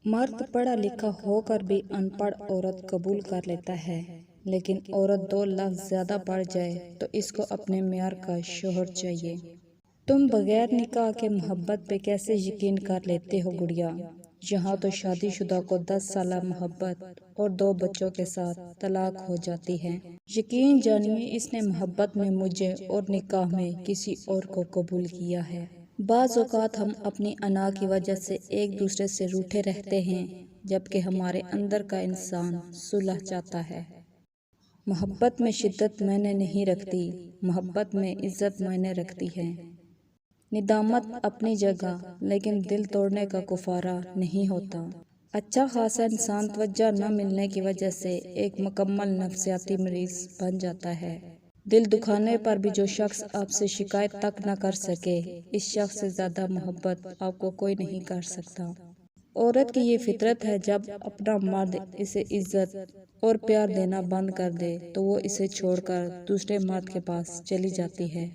مرد پڑھا لکھا ہو کر بھی ان پڑھ عورت قبول کر لیتا ہے، لیکن عورت 2 لفظ زیادہ پڑھ جائے تو اس کو اپنے معیار کا شوہر چاہیے۔ تم بغیر نکاح کے محبت پہ کیسے یقین کر لیتے ہو گڑیا؟ یہاں تو شادی شدہ کو 10 سالہ محبت اور 2 بچوں کے ساتھ طلاق ہو جاتی ہے۔ یقین جانیے اس نے محبت میں مجھے اور نکاح میں کسی اور کو قبول کیا ہے۔ بعض اوقات ہم اپنی انا کی وجہ سے ایک دوسرے سے روٹھے رہتے ہیں، جبکہ ہمارے اندر کا انسان صلح چاہتا ہے۔ محبت میں شدت معنی نہیں رکھتی، محبت میں عزت معنی رکھتی ہے۔ ندامت اپنی جگہ، لیکن دل توڑنے کا کفارہ نہیں ہوتا۔ اچھا خاصا انسان توجہ نہ ملنے کی وجہ سے ایک مکمل نفسیاتی مریض بن جاتا ہے۔ دل دکھانے پر بھی جو شخص آپ سے شکایت تک نہ کر سکے، اس شخص سے زیادہ محبت آپ کو کوئی نہیں کر سکتا۔ عورت کی یہ فطرت ہے، جب اپنا مرد اسے عزت اور پیار دینا بند کر دے تو وہ اسے چھوڑ کر دوسرے مرد کے پاس چلی جاتی ہے۔